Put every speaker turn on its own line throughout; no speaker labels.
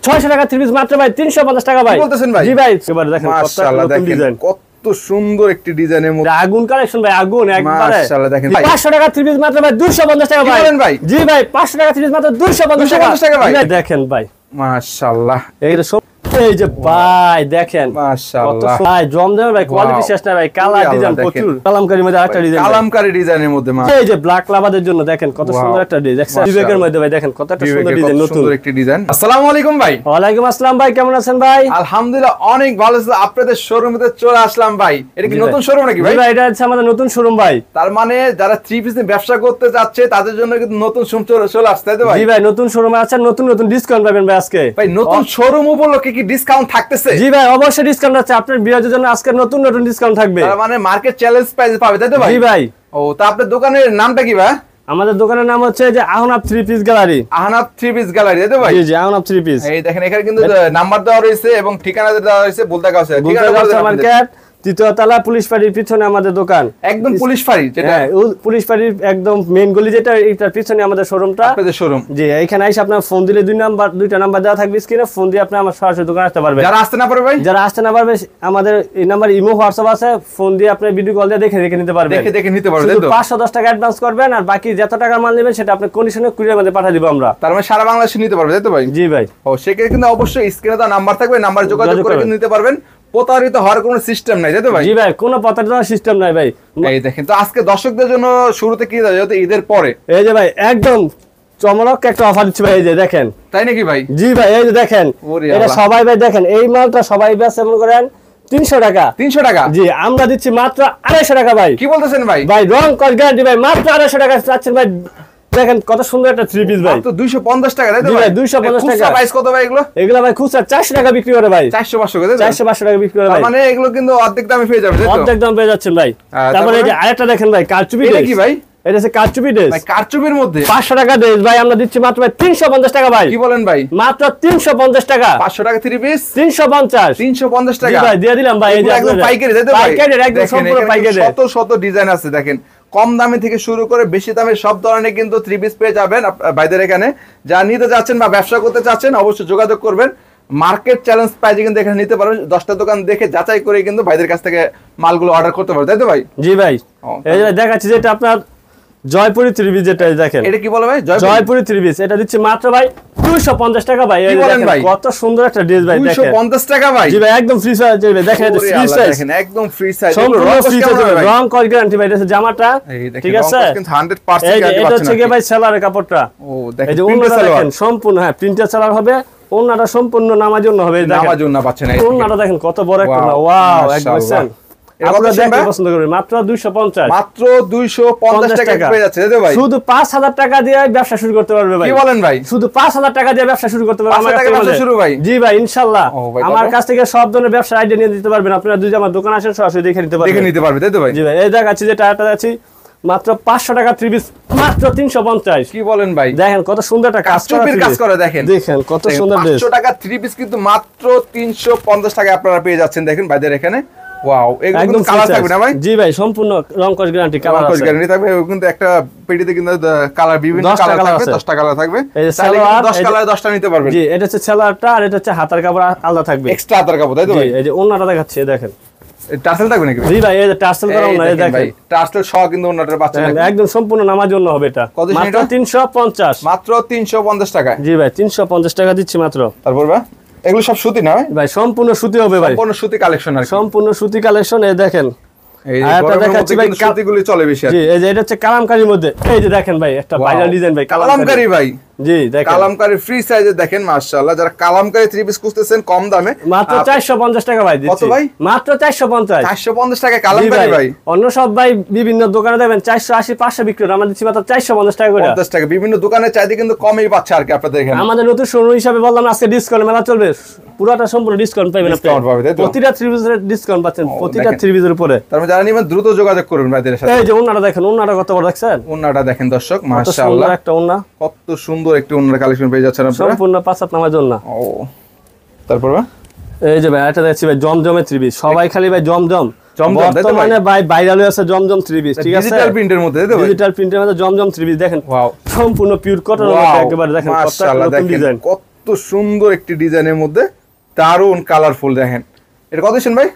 600 টাকা 3 পিস মাত্র ভাই 350 টাকা ভাই।
কি বলতেছেন ভাই?
জি ভাই এবারে দেখেন
মাশাআল্লাহ দেখেন কত সুন্দর একটি ডিজাইনের মধ্যে
আগুন কালেকশন ভাই, আগুন একবারে।
মাশাআল্লাহ দেখেন
500 টাকা 3 পিস মাত্র ভাই 250 টাকা ভাই।
কি বলেন ভাই?
জি ভাই 500 টাকা 3 পিস মাত্র 250 টাকা
ভাই।
দেখেন ভাই
মাশাআল্লাহ
এইটা সব এই যে ভাই দেখেন
মাশাআল্লাহ
ভাই জমজমের ভাই কোয়ালিটি শেষ না ভাই, কালার ডিজাইন প্রচুর, কালামকারীর মধ্যে আরেকটা ডিজাইন,
কালামকারী ডিজাইনের মধ্যে
এই যে ব্ল্যাক লাভারের জন্য দেখেন কত সুন্দর একটা ডিজাইন, বিবেকের মধ্যে ভাই দেখেন কত একটা সুন্দর ডিজাইন, নতুন
সুন্দর একটি ডিজাইন। আসসালামু আলাইকুম ভাই।
ওয়ালাইকুম আসসালাম ভাই, কেমন আছেন ভাই?
আলহামদুলিল্লাহ অনেক ভালো আছি। আপনাদের শোরুমে চলে আসলাম ভাই। এটা কি নতুন শোরুম নাকি ভাই?
ভাই এটা হচ্ছে আমাদের নতুন শোরুম ভাই।
তার মানে যারা থ্রি পিস নিয়ে ব্যবসা করতে যাচ্ছে তাদের জন্য কিন্তু নতুন শোরুম চলে আসছে, তাই তো ভাই?
জি ভাই নতুন শোরুমে আছে, নতুন নতুন ডিসকাউন্ট পাবেন ভাই আজকে।
ভাই নতুন শোরুম উপলক্ষে কি ডিসকাউন্ট থাকতেছে?
জি ভাই অবশ্যই ডিসকাউন্ট আছে, আপনার বিয়ারের জন্য আজকে নতুন নতুন ডিসকাউন্ট থাকবে।
তার মানে মার্কেট চ্যালেঞ্জ প্রাইস পাবে, তাই তো ভাই?
জি ভাই।
ও তা আপনার দোকানের নামটা কি ভাই?
আমাদের দোকানের নাম হচ্ছে যে Ahnaf three piece gallery.
Ahnaf three piece gallery, তাই তো ভাই?
জি জি আহনাফ থ্রি পিস।
এই দেখেন এখানে কিন্তু নাম্বার দেওয়া রয়েছে এবং ঠিকানা দেওয়া রয়েছে, বলতে আছে
ঠিকানা মার্কেট তৃতীয় তলা পুলিশ ফাঁড়ির পিছনে আমাদের দোকান।
একদম পুলিশ ফাঁড়ি যেটা?
হ্যাঁ পুলিশ ফাঁড়ির একদম মেইন গলি যেটা, এটার পিছনে আমাদের শোরুমটা,
আপনাদের শোরুম।
জি এখানে এসে আপনার ফোন দিলে দুইটা নাম্বার দেওয়া থাকবে স্ক্রিনে, ফোন দিয়ে আপনি আমার সরাসরি দোকানে আসতে পারবেন।
যারা আসতে না পারবে ভাই? যারা
আসতে না পারবে আমাদের এই নাম্বার ইমো হোয়াটসঅ্যাপ আছে, ফোন দিয়ে আপনি ভিডিও কল দিয়ে দেখে নিতে পারবেন।
দেখে নিতে পারবেন,
শুধু 510 টাকা অ্যাডভান্স করবেন, আর বাকি যত টাকা মাল নেবেন সেটা আপনি কন্ডিশনে কুরিয়ার মধ্যে পাঠিয়ে দিব আমরা।
তার মানে সারা বাংলাদেশে নিতে পারবে, তাই তো ভাই?
জি ভাই।
ও সেক্ষেত্রে কিন্তু অবশ্যই স্ক্রিনে তো নাম্বার থাকবে, নাম্বার যোগাযোগ করে কিন্তু নিতে পারবেন। প্রতারিত হওয়ার কোনো সিস্টেম নাই, তাই তো ভাই?
জি ভাই কোনো প্রতারিত সিস্টেম নাই ভাই।
এই দেখেন তো আজকে দর্শকদের জন্য শুরুতে কি যেহেতু ঈদের পরে,
এই যে ভাই একদম চমৎকার একটা অফার দিচ্ছি ভাই, এই যে দেখেন।
তাই নাকি ভাই?
জি ভাই এই যে দেখেন, এটা সবাই ভাই দেখেন, এই মালটা সবাই বেচে মনে করেন 300 টাকা।
300 টাকা?
জি আমরা দিচ্ছি মাত্র 250 টাকা ভাই।
কি বলতেছেন ভাই?
ভাই রং কস গ্যারান্টি ভাই, মাত্র 250 টাকা চাচ্ছেন ভাই। দেখেন কত সুন্দর একটা থ্রি পিস ভাই,
মাত্র 250 টাকা, তাই তো ভাই?
250 টাকা।
প্রাইস কত ভাই এগুলো?
এগুলা ভাই খুচরা 400 টাকা বিক্রি করে ভাই।
400-500 করে,
400-500 টাকা বিক্রি করে ভাই।
মানে এগুলো কিন্তু অর্ধেক দামে পেয়ে যাবে, তাই তো?
অর্ধেক দাম পেয়ে যাচ্ছেন ভাই। তারপরে এই যে আরেকটা দেখেন ভাই, কারচুপি ড্রেস।
এটা কি ভাই?
এটা হচ্ছে কারচুপি ড্রেস।
ভাই কারচুপির মধ্যে
500 টাকা ড্রেস ভাই আমরা দিচ্ছি মাত্র ভাই 350 টাকা ভাই।
কি বলেন ভাই?
মাত্র 350 টাকা।
500 টাকা 3 পিস
350
350 টাকা।
জি ভাই দিয়ে দিলাম ভাই। এই যে
একদম পাইকারি, তাই তো ভাই?
পাইকারি একদম সম্পূর্ণ পাইকারি।
শত শত ডিজাইন আছে দেখেন, কম দামে থেকে শুরু করে বেশি দামে সব ধরনের কিন্তু থ্রি পিস পেয়ে যাবেন ভাইদের এখানে। যা নিতে যাচ্ছেন বা ব্যবসা করতে চাচ্ছেন অবশ্যই যোগাযোগ করবেন। মার্কেট চ্যালেঞ্জ প্রাইজে কিন্তু এখানে নিতে পারবেন। 10টা দোকান দেখে যাচাই করে কিন্তু ভাইদের কাছ থেকে মালগুলো অর্ডার করতে পারবেন, তাই তো ভাই?
জি ভাই। এই যে দেখাচ্ছি যেটা আপনার জয়পুরি থ্রি পিস, যেটা দেখেন।
এটা কি বলে ভাই?
জয়পুরি থ্রি পিস, এটা দিচ্ছি মাত্র ভাই 250 টাকা ভাই। এই দেখেন কত সুন্দর একটা ড্রেস ভাই, দেখেন
250 টাকা ভাই।
জি ভাই একদম ফ্রি সাইজ ভাই, দেখেন এটা ফ্রি সাইজ,
দেখেন একদম ফ্রি সাইজ,
সম্পূর্ণ ফ্রি সাইজ রং কস গ্যারান্টি ভাই। এটা জামাটা ঠিক আছে,
কিন্তু 100%
এই যে এটা হচ্ছে কি ভাই সেলারের কাপড়টা।
ও দেখেন
এই যে ওন্নাটা দেখেন সম্পূর্ণ, হ্যাঁ প্রিন্টেড সেলার হবে, ওন্নাটা সম্পূর্ণ নামাজ জন্য হবে। দেখেন
নামাজ জন্য পাচ্ছেন, এই
ওন্নাটা দেখেন কত বড় একটা না, ওয়াও একদম। আপনারা দেখতে পছন্দ করবেন, মাত্র 250,
মাত্র 250 টাকা পেয়ে যাচ্ছে, তাই তো ভাই?
শুধু 5000 টাকা দিয়ে ব্যবসা শুরু করতে পারবে ভাই।
কি বলেন ভাই?
শুধু 5000 টাকা দিয়ে ব্যবসা শুরু করতে পারবে
আমার কাছ থেকে শুরু ভাই?
জি ভাই ইনশাআল্লাহ। আমার কাছ থেকে সব ধরনের ব্যবসা আইডিয়া নিয়ে দিতে পারবেন আপনারা, যদি আমার দোকান আসেন সরাসরি দেখে নিতে পারবেন,
তাই তো ভাই?
জি ভাই এই দেখাচ্ছি যেটা আটা যাচ্ছি মাত্র 500 টাকা থ্রি পিস, মাত্র 350।
কি বলেন ভাই?
দেখেন কত সুন্দর একটা কাজ
করা, দেখেন
কত সুন্দর ড্রেস।
500 টাকা থ্রি পিস কিন্তু মাত্র 350 টাকা আপনারা পেয়ে যাচ্ছেন দেখেন ভাইদের এখানে। ওয়াও, একদম কালার থাকবে না ভাই?
জি ভাই সম্পূর্ণ রং কস গ্যারান্টি, কালার আছে,
গ্যারান্টি থাকবে। কিন্তু একটা পেটিতে কিন্তু কালার বিভিন্ন কালার থাকবে, 10টা কালার থাকবে।
তাহলে
10 কালারে 10টা নিতে পারবেন।
জি এটা হচ্ছে সেলারটা, আর এটা হচ্ছে হাতার কাপড় আলাদা থাকবে,
এক্সট্রা হাতার কাপড়, তাই তো ভাই?
এই যে ওন্নাটা দেখাচ্ছি দেখেন,
টার্সেল থাকবে নাকি?
জি ভাই এই যে টার্সেল করা ওন্না, এই দেখেন
টার্সেল সহ কিন্তু ওন্নাটার পাচ্ছেন
একদম সম্পূর্ণ নামার জন্য হবে। এটা মাত্র 350,
মাত্র 350 টাকা।
জি ভাই 350 টাকা দিচ্ছি মাত্র।
তারপর ভাই এগুলো সব সুতি না
ভাই? সম্পূর্ণ সুতি হবে ভাই,
সম্পূর্ণ সুতি কালেকশন, আর
সম্পূর্ণ সুতি কালেকশন। এই দেখেন
এই দেখাচ্ছি ভাই, সুতিগুলো চলে বেশি।
জি এই যে এটা হচ্ছে কালামকারীর মধ্যে, এই যে দেখেন ভাই একটা ভাইরাল ডিজাইন ভাই,
কালামকারী ভাই।
জি দেখেন
কালামকারী ফ্রি সাইজে দেখেন, মাশাআল্লাহ। যারা কালামকারী থ্রি পিস খুঁজতেছেন কম দামে,
মাত্র 450 টাকা ভাই দিচ্ছি।
কত ভাই?
মাত্র 450।
450 টাকা কালামকারী ভাই।
অন্য সব ভাই বিভিন্ন দোকানে দেবেন 480 500 বিক্রি করে, আমরা দিচ্ছি মাত্র 450 টাকা করে।
50 টাকা বিভিন্ন দোকানের চাইতে কিন্তু কমই পাচ্ছে আর কি আপনাদের এখানে।
আমাদের নতুন শোরুম হিসাবে বললাম আজকে ডিসকাউন্ট মেলা চলবে, পুরোটা সম্পূর্ণ ডিসকাউন্ট পাবেন আপনি। প্রতিটা থ্রি পিসের ডিসকাউন্ট পাচ্ছেন, প্রতিটা থ্রি পিসের উপরে।
তারপর যারা নিবেন দ্রুত যোগাযোগ করুন ভাইদের সাথে।
এই যে ওন্নাটা দেখেন, ওন্নাটা কত বড় দেখছেন?
ওন্নাটা দেখেন দর্শক, মাশাআল্লাহ
কত সুন্দর একটা ওন্না,
কত সুন্দর একটি ওন্নার কালেকশন পেয়ে যাচ্ছেন আপনারা,
সম্পূর্ণ 5 নামার জন্য।
ও তারপর
এই যে ভাই এটা দেখছি ভাই জমজমে থ্রি পিস, সবাই খালি ভাই জমজম
বর্তমানে
ভাই ভাইরাল হয়ে আছে জমজম থ্রি পিস, ঠিক আছে?
ডিজিটাল প্রিন্টের মধ্যে, তাই তো?
ডিজিটাল প্রিন্টের মধ্যে জমজম থ্রি পিস দেখেন,
ওয়াও
সম্পূর্ণ পিওর কটনের মধ্যে একেবারে দেখেন কত
মাশাআল্লাহ,
নতুন ডিজাইন,
কত সুন্দর একটি ডিজাইনের মধ্যে দারুন কালারফুল দেখেন। এটা কত দিচ্ছেন ভাই?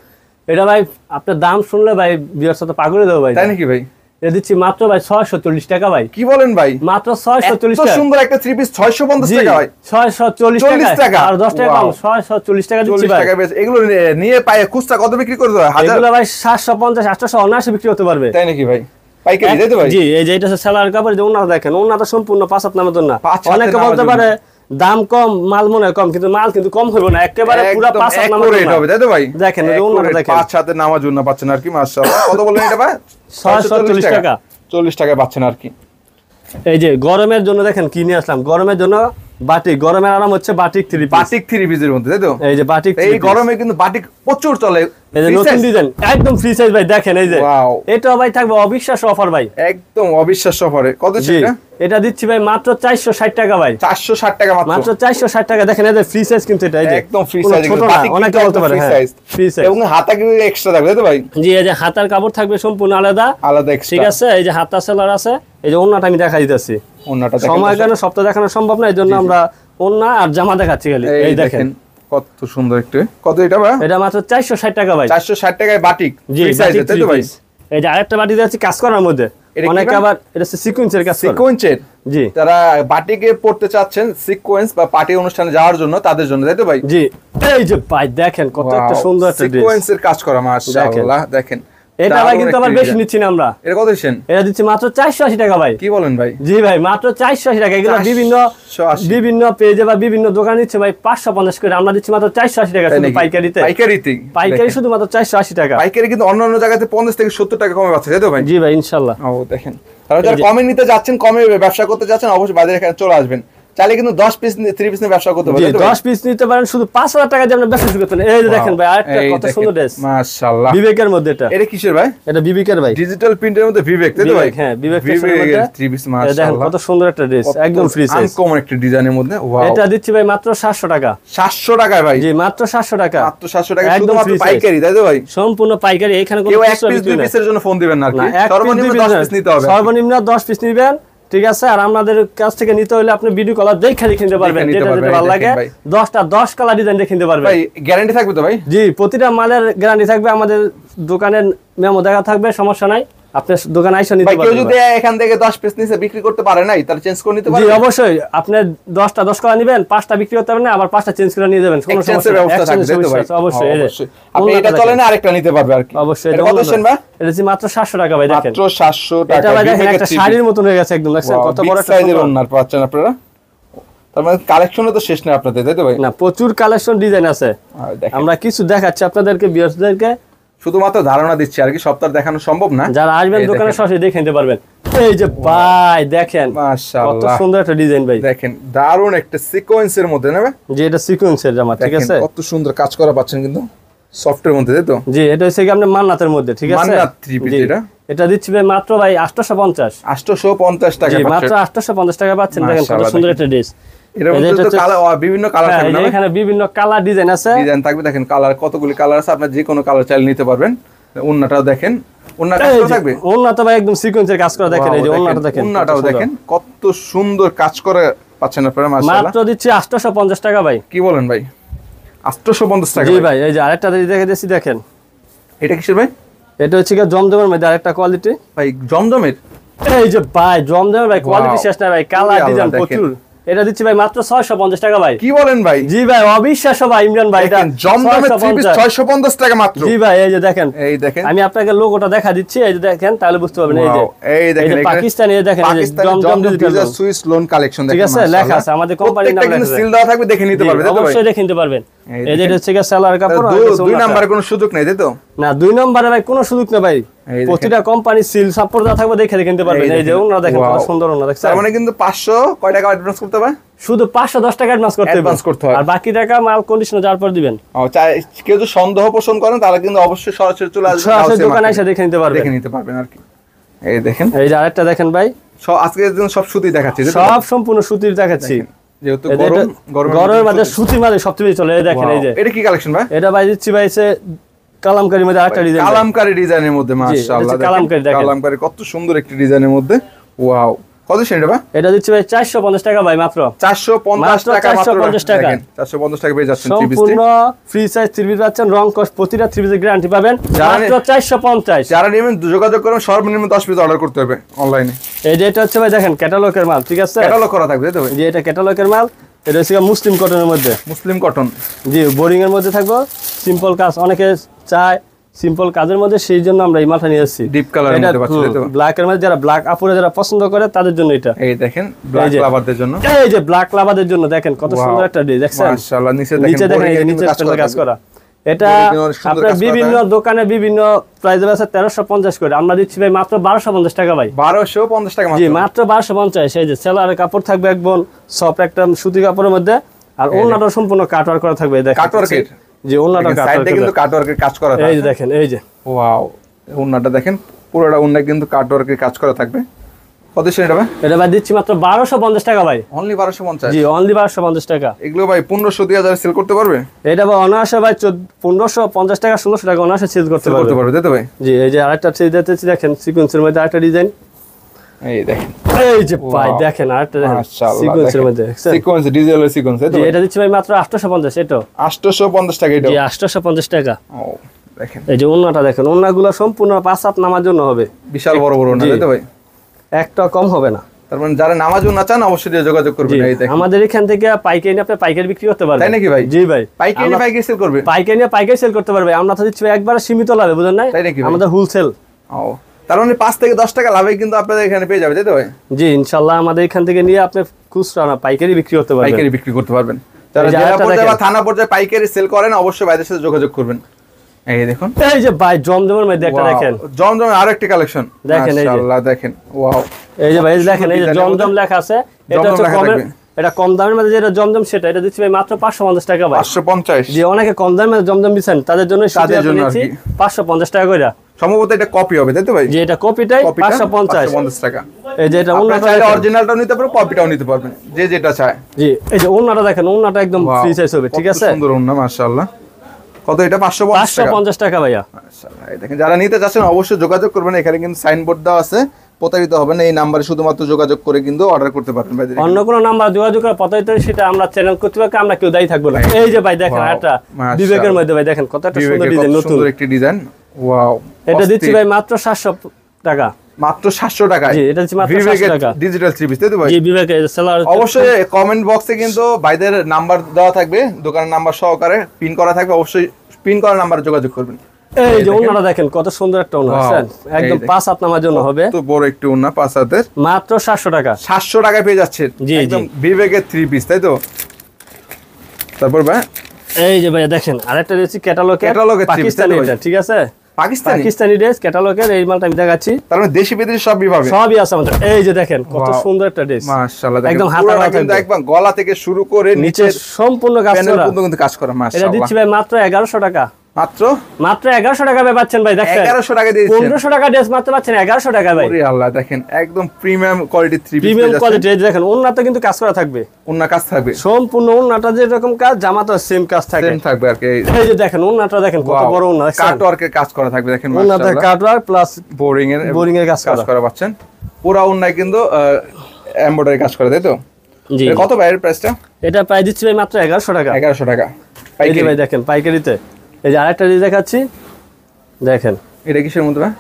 এটা ভাই আপনার দাম শুনলে ভাই বিয়ার সাথে পাগলে দেবো ভাই।
তাই নাকি ভাই?
এটা দিচ্ছি মাত্র ভাই 640 টাকা ভাই।
কি বলেন ভাই?
মাত্র 640 টাকা।
সুন্দর একটা থ্রি পিস 650 টাকা ভাই।
640 টাকা আর 10 টাকা কম 640 টাকা দিচ্ছি ভাই।
40 টাকা বেশ। এগুলো নিয়ে পায়ে খুচরা কত বিক্রি করতে হয়?
এগুলো ভাই 750 800 অনায়াসে বিক্রি হতে পারবে।
তাই নাকি ভাই? পাইকারি তাই তো ভাই?
জি, এই যে এটা হচ্ছে সেলার কাপড়, যে ওনাটা দেখেন, ওনাটা সম্পূর্ণ 5 হাত নামের জন্য। অনেকে বলতে পারে দাম কম মাল মনে হয় কম, কিন্তু মাল কিন্তু কম হবে না, একেবারে পুরো 5 হাত নামের জন্য
হবে তাই তো ভাই?
দেখেন এই যে ওনাটা দেখেন
5 হাতের নামার জন্য পাচ্ছেন আর কি। মাশাআল্লাহ। কত বললেন এটা ভাই?
640 টাকা।
40 টাকায় পাচ্ছেন আর কি।
এই যে গরমের জন্য দেখেন কি নিয়ে আসলাম, গরমের জন্য বাটিক, গরমের আরাম হচ্ছে batik three piece.
Batik three পিসের মধ্যে তাই তো?
এই যে বাটিক,
এই গরমে কিন্তু বাটিক প্রচুর চলে।
এই যে নতুন ডিজাইন একদম ফ্রি সাইজ ভাই, দেখেন এই যে এটা ভাই থাকবে অবিশ্বাস্য অফার ভাই,
একদম অবিশ্বাস্য অফারে। কত ছিল
এটা? দিচ্ছি ভাই মাত্র 460 টাকা ভাই।
460 টাকা
মাত্র 460 টাকা। দেখেন এই যে ফ্রি সাইজ কিন্তু এটা, এই যে
একদম ফ্রি সাইজ,
ছোট না, অনেকে বলতে পারে হ্যাঁ ফ্রি সাইজ,
এবং হাতা কিন্তু এক্সট্রা থাকবে তাই তো ভাই?
জি, এই যে হাতার কাপড় থাকবে সম্পূর্ণ আলাদা
এক্সট্রা,
ঠিক আছে। এই যে হাতা সেলার আছে, এই যে ওন্নাটা আমি দেখাই দিতেছি,
ওন্নাটা
সময় কারণে সপ্তাহ দেখানো সম্ভব না, এই জন্য আমরা ওন্না আর জামা দেখাচ্ছি খালি। এই দেখেন
কত সুন্দর একটু। কত এটা ভাই?
এটা মাত্র 460 টাকা ভাই।
460 টাকায় বাটিক
জি,
ফ্রি সাইজ তাই তো ভাই?
এই যে আরেকটা বাটি আছে কাজ করার মধ্যে, অনেকে আবার এটা সিকোয়েন্সের কাজ করে।
সিকোয়েন্সের?
জি,
যারা বাটিকে পড়তে চাচ্ছেন সিকোয়েন্স বা পার্টি অনুষ্ঠানে যাওয়ার জন্য তাদের জন্য তাই তো ভাই?
জি, এই যে ভাই দেখেন কত একটা সুন্দর একটা ড্রেস,
সিকোয়েন্সের কাজ করা মাশাআল্লাহ। দেখেন
এটা ভাই কিন্তু আবার বেশি নিচ্ছি না আমরা।
এটা কত দিচ্ছেন?
এটা দিচ্ছি মাত্র 480 টাকা ভাই।
কি বলেন ভাই?
জি ভাই, মাত্র 480 টাকা। এগুলো বিভিন্ন পেজে বা বিভিন্ন দোকানে দিচ্ছে ভাই 550 করে, আমরা দিচ্ছি মাত্র 480 টাকা শুধু পাইকারিতে। পাইকারি শুধু মাত্র 480 টাকা।
পাইকারি কিন্তু অন্যান্য জায়গাতে 50 থেকে 70 টাকা কমে পাচ্ছে তাই তো ভাই?
জি ভাই, ইনশাআল্লাহ।
ও দেখেন, তাহলে যারা কমে নিতে যাচ্ছেন, কমে ব্যবসা করতে যাচ্ছেন, অবশ্যই বাজারে এখানে চলে আসবেন। চাইলে কিন্তু 10 পিস 3 পিস নিয়ে ব্যবসা করতে পারেন।
10 পিস নিতে পারেন, শুধু 5000 টাকা দিয়ে আপনি ব্যবসা শুরু করতে পারেন। এই যে দেখেন ভাই আরেকটা কত সুন্দর ড্রেস,
মাশাআল্লাহ।
বিবেকের মধ্যে এটা।
এটা কিসের ভাই?
এটা বিবেকের ভাই,
ডিজিটাল প্রিন্টের মধ্যে বিবেক তাই তো ভাই?
হ্যাঁ, বিবেকের মধ্যে
3 পিস
মাশাআল্লাহ। দেখেন কত সুন্দর একটা ড্রেস, একদম ফ্রি সাইজ,
আনকমন একটা ডিজাইনের মধ্যে। ওয়াও,
এটা দিচ্ছি ভাই মাত্র 700 টাকা।
700 টাকায় ভাই?
জি, মাত্র 700 টাকা।
মাত্র 700 টাকা, শুধুমাত্র পাইকারি তাই তো ভাই?
সম্পূর্ণ পাইকারি। এখানে কোনো
কেউ 1 পিস 2 পিসের জন্য ফোন দিবেন না আর কি, সর্বনিম্ন 10 পিস নিতে হবে।
সর্বনিম্ন 10 পিস নিবেন, ঠিক আছে। আর আমাদের কাছ থেকে নিতে হলে আপনি ভিডিও কলার দেখে কিনতে পারবেন, যেটা যেটা ভালো লাগে। 10টা 10 কালার ডিজাইন দেখে কিনতে পারবেন
ভাই। গ্যারান্টি থাকবে তো ভাই? জি,
প্রতিটা মালের গ্যারান্টি থাকবে, আমাদের দোকানের মেমো দেখা থাকবে, সমস্যা নাই। আপনি দোকানে আইসা নিতে পারবেন।
কেউ যদি এখান থেকে 10 পিস নিচে বিক্রি করতে পারে নাই, তাহলে চেঞ্জ করে নিতে পারবেন?
জি, অবশ্যই। আপনি 10টা 10 কালার নেবেন, 5টা বিক্রি করতে পারবেন না, আবার 5টা চেঞ্জ করে নিয়ে যাবেন, কোনো সমস্যা নেই। ব্যবস্থা থাকবে তো ভাই?
অবশ্যই। আপনি এটা চলে না আরেকটা নিতে পারবে আর কি।
অবশ্যই।
এটা কত শুন ভাই?
এটা জি মাত্র 700 টাকা ভাই। দেখেন
মাত্র 700 টাকা।
এটা ভাই দেখেন একটা শাড়ির মতন হয়ে গেছে একদম, দেখছেন কত বড় একটা
সাইজের ওন্নার পাচ্ছেন আপনারা। তার মানে কালেকশনও তো শেষ নেই আপনাদের তাই তো ভাই?
না, প্রচুর কালেকশন ডিজাইন আছে। আমরা কিছু দেখাচ্ছি আপনাদেরকে, ভিউয়ারদেরকে
শুধুমাত্র ধারণা দিচ্ছি আর কি, সপ্তাহ দেখানো সম্ভব না।
যারা আসবেন দোকানে সরাসরি দেখে নিতে পারবেন। এই যে ভাই দেখেন
মাশাআল্লাহ,
কত সুন্দর একটা ডিজাইন ভাই।
দেখেন দারুন একটা সিকোয়েন্সের মধ্যে না ভাই?
জি, এটা সিকোয়েন্সের জামা, ঠিক আছে।
কত সুন্দর কাজ করা পাচ্ছেন কিন্তু সফটের মধ্যে তাই তো?
জি, এটা হচ্ছে কি আপনি মান্নাতের মধ্যে, ঠিক আছে।
মান্নাত থ্রি পিস এটা?
এটা দিচ্ছি ভাই মাত্র ভাই 850
টাকা।
জি, মাত্র 850 টাকা পাচ্ছেন। দেখেন কত সুন্দর একটা ড্রেস।
এর মধ্যে তো কালার, বিভিন্ন কালার থাকবে না?
এখানে বিভিন্ন কালার ডিজাইন আছে,
ডিজাইন থাকবে। দেখেন কালার, কতগুলি কালার আছে, আপনি যে কোনো কালার চাইলে নিতে পারবেন। ওন্নাটাও দেখেন, ওন্না কাজ করা থাকবে।
ওন্না তো ভাই একদম সিকোয়েন্সের কাজ করা। দেখেন এই যে ওন্নাটা দেখেন,
ওন্নাটাও দেখেন কত সুন্দর কাজ করে পাচ্ছেন আপনারা মাশাআল্লাহ।
মাত্র দিচ্ছি 850 টাকা ভাই।
কি বলেন ভাই? 850 টাকা?
জি ভাই। এই যে আরেকটা দেখে দিচ্ছি, দেখেন
এটা কিসের ভাই?
এটা হচ্ছে কি জমজমের মধ্যে আরেকটা কোয়ালিটি
ভাই। জমজমের?
এই যে ভাই জমজমের ভাই কোয়ালিটি শেষ না ভাই, কালার ডিজাইন প্রচুর। এটা দিচ্ছি ভাই মাত্র 650 টাকা ভাই।
কি বলেন ভাই?
জি ভাই, অবিশ্বাস্য ভাই ইমরান ভাই। এটা
জমজমের 3 পিস 650 টাকা মাত্র?
জি ভাই, এই যে দেখেন,
এই দেখেন,
আমি আপনাকে লোগোটা দেখা দিচ্ছি, এই যে দেখেন, তাহলে বুঝতে পারবেন। এই যে দেখেন পাকিস্তানি, এই দেখেন
জমজম ডিজিটাল সুইস লোন কালেকশন দেখেন,
ঠিক আছে, লেখা আছে আমাদের কোম্পানির নাম,
প্রত্যেকটা সিল দেওয়া থাকবে, দেখে নিতে পারবেন।
অবশ্যই দেখে নিতে পারবেন। এই যে হচ্ছে কি সেলার কাপড়।
2 নম্বরে কোনো সুযোগ নেই তাই তো?
না, 2 নম্বরে ভাই কোনো সুযোগ নেই ভাই। প্রতিটা কোম্পানি সিল সাপোর্ট দেওয়া থাকবে, দেখে নিতে পারবেন। এই যে ওনারা দেখেন কত সুন্দর ওনারা, দেখছেন?
তার মানে কিন্তু 500 কয় টাকা অ্যাডভান্স করতে হবে?
শুধু 510 টাকা অ্যাডভান্স করতে হবে, আর বাকি টাকা মাল কন্ডিশনে যাওয়ার পর দিবেন।
কেউ যদি সন্দেহ পোষণ করেন তাহলে কিন্তু অবশ্যই সরাসরি চলে আসবেন,
সরাসরি দোকানে এসে দেখে নিতে পারবেন
আর কি। এই দেখেন,
এই যে আরেকটা দেখেন ভাই,
আজকে সব সুতি দেখাচ্ছি,
সব সম্পূর্ণ সুতির দেখাচ্ছি,
যেহেতু
গরমের মধ্যে সুতির মধ্যে সবচেয়ে বেশি চলে। এই দেখেন, এই যে
এটা কি কালেকশন ভাই?
এটা ভাই দিচ্ছি ভাই কালামকারীর মধ্যে আরেকটা ডিজাইন,
কালামকারী ডিজাইনের মধ্যে মাশাআল্লাহ। কালামকারী কত সুন্দর একটি ডিজাইনের মধ্যে, ওয়াও। কত সেটা ভাই?
এটা দিচ্ছি ভাই 450 টাকা ভাই, মাত্র
450 টাকা, মাত্র
450 টাকা।
450 টাকা পেয়ে যাচ্ছেন থ্রি পিস।
সম্পূর্ণ ফ্রি সাইজ থ্রি পিস পাচ্ছেন, রং কস প্রতিটা থ্রি পিসের গ্যারান্টি পাবেন মাত্র 450।
যারা নেবেন যোগাযোগ করুন, সর্বনিম্ন 10 পিস অর্ডার করতে হবে অনলাইনে।
এই যে এটা হচ্ছে ভাই দেখেন ক্যাটালগের মাল, ঠিক আছে?
ক্যাটালগ করা থাকবে তাই তো ভাই?
যে এটা ক্যাটালগের মাল, এটা হচ্ছে মুসলিম কটনের মধ্যে।
মুসলিম কটন,
জি, বোরিং এর মধ্যে থাকবো, সিম্পল কাজ অনেকে চায় সিম্পল কাজের মধ্যে, সেই জন্য আমরা এই মালটা নিয়ে এসেছি।
ডিপ কালারের মধ্যে পাচ্ছেন তাই তো?
ব্ল্যাক এর মধ্যে যারা ব্ল্যাক আপুরে যারা পছন্দ করে তাদের জন্য এটা।
এই দেখেন ব্ল্যাক লাভারদের জন্য,
এই যে ব্ল্যাক লাভারদের জন্য দেখেন কত সুন্দর একটা ডিজাইন, দেখছেন?
মাশাআল্লাহ। নিচে
দেখেন এই যে নিচে কাজ করা, এটা আপনার বিভিন্ন দোকানে বিভিন্ন প্রাইসে আছে 1350 করে, আমরা দিচ্ছি ভাই মাত্র 1250 টাকা ভাই।
1250 টাকা মাত্র?
জি, মাত্র 1250। এই যে সেলারের কাপড় থাকবে একদম সফট একটা সুতি কাপড়ের মধ্যে, আর ওন্নাটা সম্পূর্ণ কাটওয়ার্ক করা থাকবে। দেখেন
কাটওয়ার্কের,
জি ওন্নাটা
সাইডে কিন্তু কাটওয়ার্কের কাজ করা থাকবে।
এই যে দেখেন, এই যে
ওয়াও, ওন্নাটা দেখেন পুরোটা ওন্না কিন্তু কাটওয়ার্কের কাজ করা থাকবে। কত সেটা ভাই?
এটা ভাই দিচ্ছি মাত্র 1250 টাকা ভাই।
অনলি 1250?
জি, অনলি 1250 টাকা।
এগুলো ভাই 1500 2000 সেল করতে পারবে?
এটা ভাই অনায়াসে ভাই 1550 টাকা 1600 টাকা অনায়াসে সেল করতে পারবে
তাই তো ভাই?
জি, এই যে আরেকটা থ্রি দিতেছি দেখেন সিকোয়েন্সের মধ্যে আরেকটা ডিজাইন,
এই দেখেন,
এই যে ভাই দেখেন আরেকটা দেখেন সিকোয়েন্সের মধ্যে,
সিকোয়েন্স ডিজিটাল সিকোয়েন্স তাই তো?
জি, এটা দিচ্ছি ভাই মাত্র 850। এটা
850 টাকা? এটা
জি 850 টাকা।
ও দেখেন,
এই যে ওন্নাটা দেখেন, ওন্নাগুলো সম্পূর্ণ 5 হাত নামার জন্য হবে,
বিশাল বড় বড় ওন্না তাই তো ভাই?
একটা কম হবে না।
তার মানে যারা নামাজ না চান অবশ্যই যোগাযোগ করবেন। এই দেখেন
আমাদের এখান থেকে পাইকারি আপনি পাইকারি বিক্রি করতে পারবেন।
তাই নাকি ভাই?
জি ভাই,
পাইকারি সেল করবে?
পাইকারি সেল করতে পারবে। আমরা তো দিচ্ছি একবারে সীমিত লাভে, বুঝেন না?
তাই নাকি?
আমাদের হোলসেল।
ও, তার মানে 5 থেকে 10 টাকা লাভে কিন্তু আপনাদের এখানে পেয়ে যাবে তাই তো ভাই?
জি, ইনশাআল্লাহ আমাদের এখান থেকে নিয়ে আপনি খুচরা না পাইকারি বিক্রি করতে পারবেন।
পাইকারি বিক্রি করতে পারবেন। যারা জেলা পর্যায়ে বা থানা পর্যায়ে পাইকারি সেল করেন অবশ্যই ভাইদের সাথে যোগাযোগ করবেন। এই দেখুন,
এই যে ভাই জমজমের মধ্যে একটা দেখেন,
জমজমের আরেকটি কালেকশন
দেখেন, এই যে
মাশাআল্লাহ দেখেন, ওয়াও।
এই যে ভাই দেখেন, এই যে জমজম লেখা আছে, এটা হচ্ছে কমের, এটা কম দামের মধ্যে যেটা জমজম সেটা, এটা দিচ্ছি ভাই মাত্র 550 টাকা ভাই।
550?
জি, অনেকে কম দামের জমজম দিবেন তাদের জন্য সেটা নিচ্ছি 550 টাকা কইরা।
সম্ভবত এটা কপি হবে তাই তো ভাই?
জি, এটা কপিটাই 550
টাকা।
এই যে এটা ওন্নাটা
অরিজিনালটাও নিতে পারো, কপিটাও নিতে পারবেন, যে যেটা চায়।
জি, এই যে ওন্নাটা দেখেন, ওন্নাটা একদম ফ্রি সাইজ হবে, ঠিক আছে?
সুন্দর ওন্না মাশাআল্লাহ। কত এটা?
550 টাকা ভাইয়া।
মাশাআল্লাহ। এই দেখেন, যারা নিতে চাচ্ছেন অবশ্যই যোগাযোগ করবেন। এখানে কিন্তু সাইনবোর্ড দেওয়া আছে, প্রতারিত হবে না। এই নাম্বারে শুধুমাত্র যোগাযোগ করে কিন্তু অর্ডার করতে পারবেন ভাই।
অন্য কোনো নাম্বার যোগাযোগ করে প্রতারিত সেটা আমরা চ্যানেল কর্তৃপক্ষ আমরা কেউ দায়ী থাকবো না। এই যে ভাই দেখেন একটা বিবেকের মধ্যে ভাই দেখেন কত একটা সুন্দর ডিজাইন, নতুন
সুন্দর একটি ডিজাইন, ওয়াও।
এটা দিচ্ছি ভাই মাত্র 700 টাকা।
মাত্র 700 টাকায়?
জি, এটা দিচ্ছি মাত্র 700 টাকা।
ডিজিটাল থ্রি পিস তাই তো ভাই?
জি, বিবেকের সেলার।
অবশ্যই কমেন্ট বক্সে কিন্তু ভাইদের নাম্বার দেওয়া থাকবে, দোকানের নাম্বার সহকারে পিন করা থাকবে, অবশ্যই পিন করা নাম্বারে যোগাযোগ করবেন।
এই যে ওন্নাটা দেখেন কত সুন্দর একটা ওন্না, একদম 5 হাত নামার জন্য হবে,
তো বড় একটু ওন্না 5 হাতের,
মাত্র 700 টাকা।
700 টাকায় পেয়ে যাচ্ছে একদম বিবেকের থ্রি পিস তাই তো? তারপর ভাই
এই যে ভাই দেখেন আরেকটা দিচ্ছি ক্যাটালগের পাকিস্তানি, এটা ঠিক আছে? পাকিস্তানি ড্রেস ক্যাটালগের, এই মালটা আমি দেখাচ্ছি।
তার মানে দেশি বিদেশি সব বিভাগে
সবই আছে আমাদের। এই যে দেখেন কত সুন্দর একটা ড্রেস,
মাশাআল্লাহ।
একদম হাতা
কিন্তু একদম গলা থেকে শুরু করে
নিচে সম্পূর্ণ কাজ করা,
কিন্তু কাজ করা মাশাআল্লাহ।
এটা দিচ্ছি ভাই মাত্র 1100 টাকা।
মাত্র
1100 টাকা ভাই পাচ্ছেন ভাই, দেখেন
1100 টাকা দিয়েছেন।
1500 টাকা ড্রেস মাত্র পাচ্ছেন 1100 টাকা ভাই।
ওরে আল্লাহ, দেখেন একদম premium quality three piece,
premium quality. এই দেখেন ওন্নাতে কিন্তু কাজ করা থাকবে,
ওন্না কাজ থাকবে
সম্পূর্ণ, ওন্নাটা যেরকম কাজ জামাটা সেম কাজ থাকবে,
সেম থাকবে আর কি।
এই যে দেখেন ওন্নাটা দেখেন কত বড় ওন্না,
কাটওয়ার্কের কাজ করা থাকবে দেখেন
মাশাআল্লাহ। ওন্নাতে কাটওয়ার্ক প্লাস
বোরিং এর কাজ করা পাচ্ছেন। পুরো ওন্নায় কিন্তু এমব্রয়ডারি কাজ করা, তাই তো?
জি।
কত ভাইয়ের প্রাইসটা?
এটা প্রাইস দিচ্ছি ভাই মাত্র 1100 টাকা।
1100 টাকা
পাইকারি ভাই, দেখেন পাইকারিতে। এই যে আরেকটা ডিজাইন দেখাচ্ছি, দেখেন
এটা কিসের মধ্যে ভাই?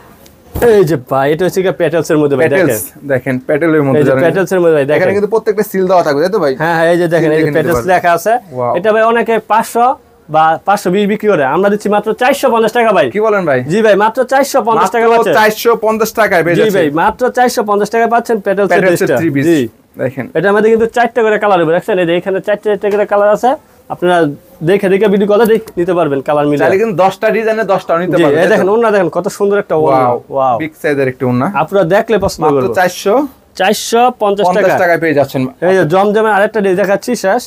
এই যে ভাই এটা হচ্ছে প্যাটেলস এর মধ্যে ভাই, দেখেন
দেখেন প্যাটেলের মধ্যে,
এই যে প্যাটেলস এর মধ্যে ভাই দেখেন,
এখানে কিন্তু প্রত্যেকটা সিল দেওয়া থাকবে তাই তো ভাই?
হ্যাঁ, এই যে দেখেন এই যে প্যাটেলস লেখা আছে। এটা ভাই অনেকে 500 বা 520 বিক্রি করে, আমরা দিচ্ছি মাত্র 450 টাকা ভাই।
কি বলেন ভাই?
জি ভাই, মাত্র 450 টাকা পাচ্ছেন।
450 টাকায় পেয়ে যাচ্ছেন।
জি ভাই, মাত্র 450 টাকা পাচ্ছেন প্যাটেলস এর
থ্রি পিস। জি দেখেন,
এটা আমাদের কিন্তু 4টা করে কালার হবে, দেখছেন? এই যে এখানে 4টা করে কালার আছে, আপনারা দেখে ভিডিও কলে নিতে পারবেন কালার মিলে।
তাহলে কিন্তু 10টা ডিজাইনে 10টাও নিতে পারবেন।
এই দেখেন ওন্না দেখেন কত সুন্দর একটা ওন্না, ওয়াও,
বিগ সাইজের একটা ওন্না,
আপনারা দেখলে পছন্দ করবেন।
মাত্র
450
টাকায় পেয়ে যাচ্ছেন।
এই যে জমজমের আরেকটা ড্রেস দেখাচ্ছি শেষ,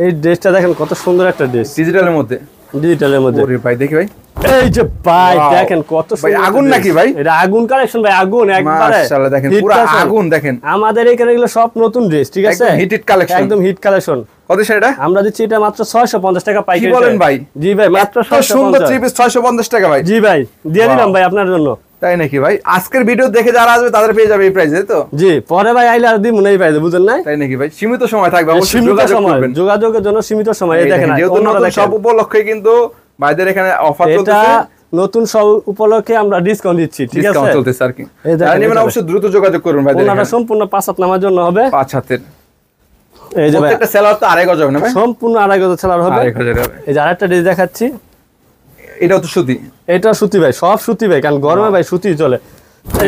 এই ড্রেসটা দেখেন কত সুন্দর একটা ড্রেস,
ডিজিটালের মধ্যে,
ডিজিটালের মধ্যে।
ওরে ভাই দেখি ভাই,
এই যে ভাই দেখেন কত সুন্দর
আগুন নাকি ভাই?
এটা আগুন কালেকশন ভাই, আগুন একবারে
মাশাআল্লাহ। দেখেন পুরো আগুন, দেখেন
আমাদের এখানে এগুলো সব নতুন ড্রেস, ঠিক আছে?
একদম হিট কালেকশন,
একদম হিট কালেকশন।
কত সেটা?
আমরা দিচ্ছি এটা মাত্র 650 টাকা পাইকারি।
কি বলেন ভাই?
জি ভাই, মাত্র 650।
সুন্দর থ্রি পিস 650 টাকা ভাই।
জি ভাই, দিয়ে দিলাম ভাই আপনার জন্য।
তাই নাকি ভাই? আজকের ভিডিও দেখে যারা আসবে তাদের পেয়ে যাবে এই প্রাইসে, তো?
জি, পরে ভাই আইলে আর দিমু না এই প্রাইসে, বুঝেন না?
তাই নাকি ভাই? সীমিত সময় থাকবে, অবশ্যই
সীমিত
যোগাযোগ
সময়,
করবেন।
যোগাযোগের জন্য সীমিত সময়। এই দেখেন
যেহেতু নতুন সব উপলক্ষে কিন্তু ভাইদের এখানে অফার চলতেছে,
নতুন সব উপলক্ষে আমরা ডিসকাউন্ট দিচ্ছি, ঠিক আছে?
ডিসকাউন্ট চলতেছে আর কি। নেবেন অবশ্যই দ্রুত যোগাযোগ করুন ভাইদের।
ওনারা সম্পূর্ণ 5 হাত নামার জন্য হবে,
5 হাতের।
এই যে
প্রত্যেকটা সেলার তো 2.5 গজ হবে না ভাই?
সম্পূর্ণ 2.5 গজ সেলার হবে।
2.5 গজ হবে।
এই যে আরেকটা ড্রেস দেখাচ্ছি,
এটাও তো সুতি।
এটা সুতি ভাই, সব সুতি ভাই, কারণ গরমে ভাই সুতি চলে।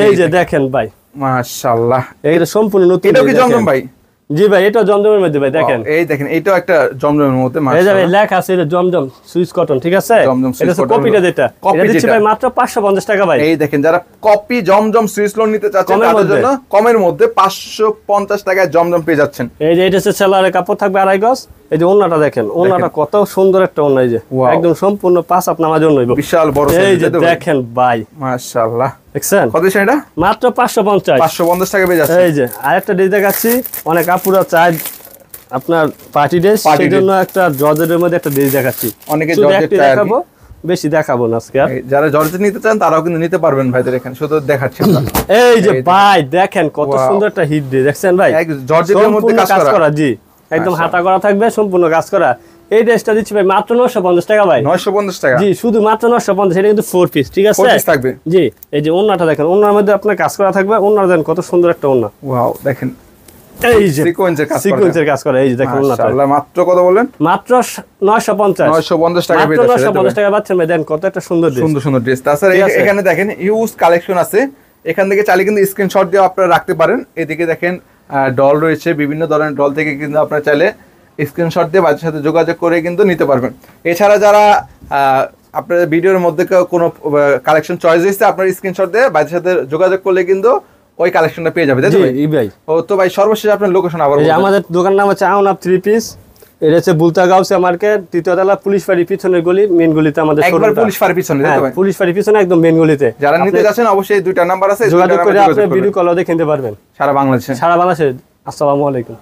এই যে দেখেন ভাই,
মাশাআল্লাহ,
এইটা সম্পূর্ণ নতুন।
এটাও কি জমজম ভাই?
জি ভাই, এটা জমজমের মধ্যে ভাই, দেখেন
এই দেখেন, এটাও একটা জমজমের মধ্যে।
এই যে ভাই লেখা আছে এটা জমজম সুইস কটন, ঠিক আছে? এটা কপিটা যেটা, এটা দিচ্ছি ভাই মাত্র 550 টাকা ভাই।
এই দেখেন, যারা কপি জমজম সুইস লোন নিতে চাচ্ছেন তাদের জন্য কমের মধ্যে 550 টাকায় জমজম পেয়ে যাচ্ছেন।
এই যে এটা হচ্ছে সেলারের কাপড় থাকবে 2.5 গজ। এই যে ওন্নাটা দেখেন, ওন্নাটা কত সুন্দর একটা ওন্না, এই যে একদম সম্পূর্ণ 5 হাত নামার জন্য
বিশাল বড় সাইজ।
এই যে দেখেন ভাই,
মাশাআল্লাহ,
দেখছেন
কত এটা?
মাত্র 550
টাকা পেয়ে যাচ্ছে।
এই যে আরেকটা ড্রেস দেখাচ্ছি, অনেক আপুরা চাই আপনার পার্টি ড্রেস, সেই জন্য একটা জর্জেটের মধ্যে একটা ড্রেস দেখাচ্ছি।
অনেকে জর্জেট
দেখাবো, বেশি দেখাবো না আজকে।
যারা জর্জেট নিতে চান তারাও কিন্তু নিতে পারবেন ভাইদের এখানে, শুধু দেখাচ্ছি আমরা।
এই যে ভাই দেখেন কত সুন্দর একটা হিট ড্রেস, দেখছেন ভাই?
জর্জেটের মধ্যে কাজ করা।
জি, একদম হাতা করা থাকবে, সম্পূর্ণ কাজ করা। এই ড্রেসটা দিচ্ছি ভাই মাত্র 950 টাকা ভাই।
950 টাকা?
জি, শুধু মাত্র 950। এটা কিন্তু 4 পিস, ঠিক আছে?
4 পিস থাকবে।
জি, এই যে ওন্নাটা দেখেন, ওন্নার মধ্যে আপনার কাজ করা থাকবে। ওন্নাটা দেখেন কত সুন্দর একটা ওন্না।
ওয়াও, দেখেন
এই যে
সিকোয়েন্সের
কাজ করা। এই যে দেখেন ওন্নাটা।
মাশাআল্লাহ, মাত্র কত বলেন?
মাত্র 950
টাকা পেয়ে যাচ্ছেন।
950 টাকা পাচ্ছেন ভাই। দেন কত একটা সুন্দর ড্রেস,
সুন্দর সুন্দর ড্রেস। তাছাড়া এখানে দেখেন হিউজ কালেকশন আছে, এখান থেকে চাইলে কিন্তু স্ক্রিনশট দিয়ে আপনারা রাখতে পারেন। এদিকে দেখেন ডল রয়েছে, বিভিন্ন ধরনের ডল থেকে কিন্তু আপনারা চাইলে স্ক্রিনশট দিয়ে বাচ্চার সাথে যোগাযোগ করে কিন্তু নিতে পারবেন। এছাড়া যারা আপনাদের ভিডিওর মধ্যে কোনো কালেকশন চয়েস হয়েছে, আপনার স্ক্রিনশট দিয়ে বাচ্চার সাথে যোগাযোগ করলে কিন্তু ওই কালেকশনটা পেয়ে যাবে, তাই তো ভাই? ও তো ভাই, সর্বশেষ আপনার লোকেশন আবার বলুন।
আমাদের দোকানের নাম হচ্ছে আউন আপ 3 পিস। এটা হচ্ছে বুলতা গাউসিয়া মার্কেট, 3য় তলা, পুলিশ ফাঁড়ি পিছনের গলি, মেইন গলিতে আমাদের শোরুমটা।
একবার পুলিশ ফাঁড়ির পিছনে, তাই তো ভাই?
পুলিশ ফাঁড়ির পিছনে একদম মেইন গলিতে।
যারা নিতে যাচ্ছেন অবশ্যই 2টা নাম্বার আছে,
যোগাযোগ করে আপনি ভিডিও কলও দেখে নিতে পারবেন।
সারা বাংলাদেশে।
আসসালামু আলাইকুম।